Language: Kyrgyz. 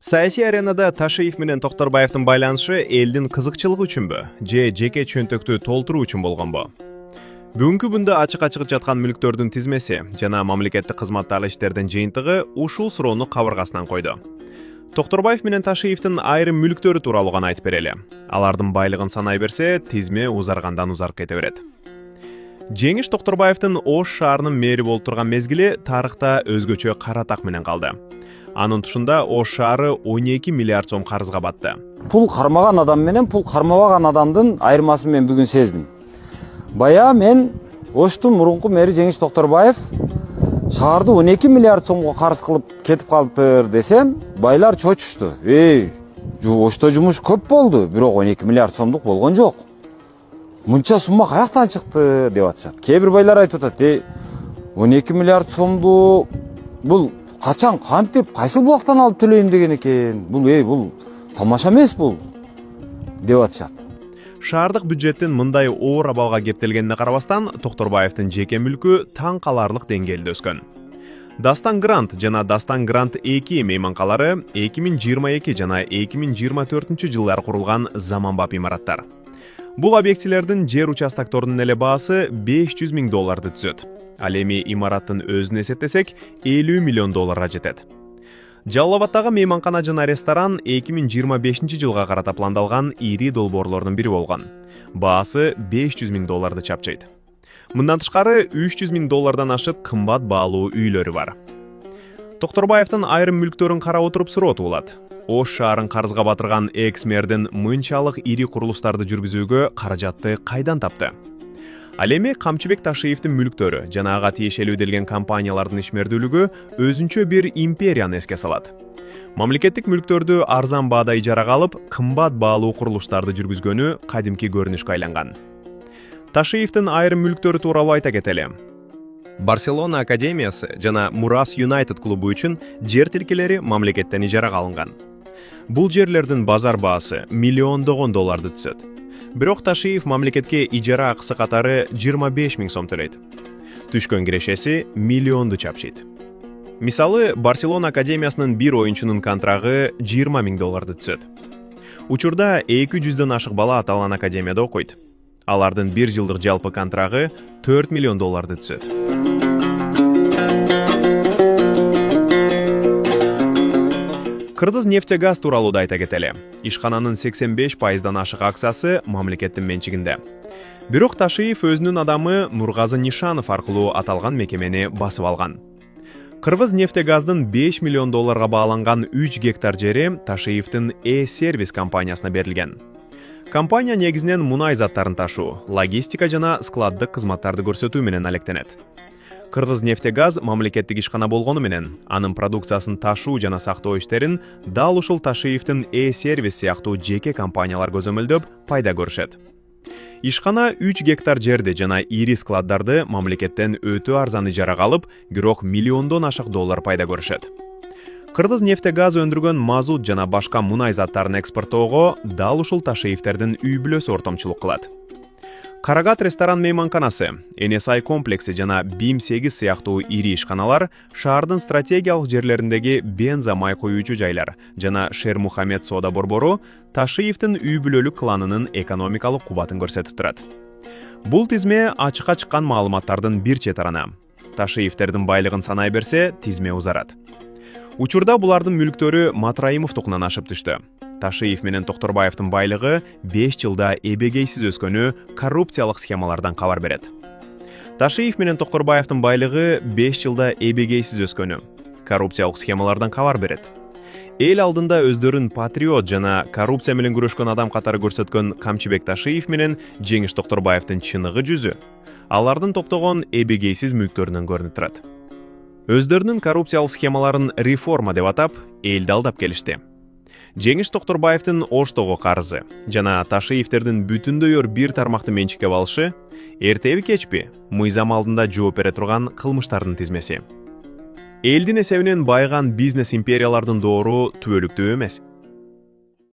Саясий аренада Ташиев менен Токторбаевдин байланышы элдин кызыкчылыгы үчүнбү, же жеке чөнтөктү толтуруу үчүн болгонбу? Бүгүнкү күндө ачык жаткан мүлктөрдүн тизмеси жана мамлекеттик кызматтагы иштердин жыйынтыгы ушул суроону кабыргасынан койду. Токторбаев менен Ташиевдин айрым мүлктөрү тууралуу гана айтып берели. Алардын байлыгын санай берсе, тизме узаргандан узарып кете берет. Жеңиш Токторбаевдин Ош шаарынын мэри болуп турган мезгили тарыхта өзгөчө кара так менен калды. Анын тушунда Ош шаары 12 миллиард сом карызга батты. Пул кармаган адам менен пул кармабаган адамдын айырмасын мен бүгүн сездим. Бая мен Оштун мурунку мэри Жеңиш Токторбаев шаарды 12 миллиард сомго карыз кылып кетип калыптыр десем, байлар чочушту. Ошто жумуш көп болду, бирок 12 миллиард сомдук болгон жок. Мынча сумма каяктан чыкты деп атышат. Кээ бир байлар айтып атат, 12 миллиард сомду бул качан кантип кайсы булактан алып төлөйм деген экен. Бул тамаша эмес бул деп атышат. Шаардык бюджеттин мындай оор абалга кептелгенине карабастан, Токторбаевдин жеке мүлкү таң каларлык деңгээлде өскөн. Дастан Грант жана Дастан Грант 2 мейманкалары 2022 жана 2024 жылдары курулган заманбап имараттар. Бул объектилердин жер участокторунун эле баасы $500,000 түзөт. Ал эми имараттын өзүн эсептесек, $50 миллион жетет. Жалал Абадтагы мейманкана жана ресторан 2025 жылга карата пландалган ири долбоорлордун бири болгон. Баасы $500,000 чапчайт. Мындан тышкары $300,000 ашык кымбат баалуу үйлөрү бар. Токторбаевдин айрым мүлктөрүн карап отуруп суроо туулат. Ош шаарын карызга батырган экс-мэрдин мынчалык ири курулуштарды жүргүзүүгө каражатты кайдан тапты? Ал эми Камчыбек Ташиевдин мүлктөрү жана ага тиешелүү делген компаниялардын ишмердүүлүгү өзүнчө бир империяны эске салат. Мамлекеттик мүлктөрдү арзан баада ижарага алып, кымбат баалуу курулуштарды жүргүзгөнү кадимки көрүнүшкө айланган. Ташиевдин айрым мүлктөрү тууралуу айта кетели. Барселона академиясы жана Мурас Юнайтед клубу үчүн жер тилкелери мамлекеттен ижарага алынган. Бул жерлердин базар баасы $миллиондогон түзөт. Бирок Ташиев мамлекетке ижара акысы катары 25,000 сом төлөйт. Түшкөн кирешеси миллионду чапчыйт. Мисалы, Барселона академиясынын бир оюнчунун контрагы $20,000 түзөт. Учурда 200дөн ашык бала аталган академияда окуйт. Алардын бир жылдык жалпы контрагы $4 миллион түзөт. Кыргыз нефтегаз тууралуу да айта кетели. Ишкананын 85%дан ашык акциясы мамлекеттин менчигинде. Бирок Ташиев өзүнүн адамы Нургазы Нишанов аркылуу аталган мекемени басып алган. Кыргыз нефтегаздын $5 миллион бааланган 3 гектар жери Ташиевдин E-сервис компаниясына берилген. Компания негизинен мунай заттарын ташуу, логистика жана складдык кызматтарды көрсөтүү менен алектенет. Кыргыз нефтегаз мамлекеттик ишкана болгону менен, анын продукциясын ташуу жана сактоо иштерин дал ушул Ташиевдин E-сервис сыяктуу жеке компаниялар көзөмөлдөп пайда көрүшөт. Ишкана 3 гектар жерди жана ири складдарды мамлекеттен өтө арзан ижарага алып, бирок миллиондон ашык доллар пайда көрүшөт. Кыргыз нефтегаз өндүргөн мазут жана башка мунай заттарын экспорттоого дал ушул Ташиевдердин үй бүлөсү ортомчулук кылат. Карагат ресторан мейманканасы, NSI комплекси жана BIM8 сыяктуу ири ишканалар шаардын стратегиялык жерлериндеги бенза май коюучу жайлар жана Шер Мухаммед соода борбору Ташиевдин үй бүлөлүк кланынын экономикалык кубатын көрсөтүп турат. Бул тизме ачыкка чыккан маалыматтардын бир четарана. Ташиевдердин байлыгын санай берсе, тизме узарат. Учурда булардын мүлктөрү Матраимовдукунан ашып түштү. Ташиев менен Токторбаевдин байлыгы 5 жылда эбегейсиз өскөнү коррупциялык схемалардан кабар берет. Ташиев менен Токторбаевдин байлыгы 5 жылда эбегейсиз өскөнү коррупциялык схемалардан кабар берет. Эл алдында өздөрүн патриот жана коррупция менен күрөшкөн адам катары көрсөткөн Камчыбек Ташиев менен Жеңиш Токторбаевдин чыныгы жүзү алардын топтогон эбегейсиз мүлктөрүнөн көрүнүп турат. Өздөрүнүн коррупциялык схемаларын реформа деп атап, элди алдап келишти. Жеңиш Токторбаевдин Оштогу карызы жана Ташиевдердин бүтүндөйөр бир тармакты менчикке алышы эртеби кечпи мыйзам алдында жооп бере турган кылмыштардын тизмеси. Элдин эсебинен байыган бизнес империялардын доору түбөлүктүү эмес.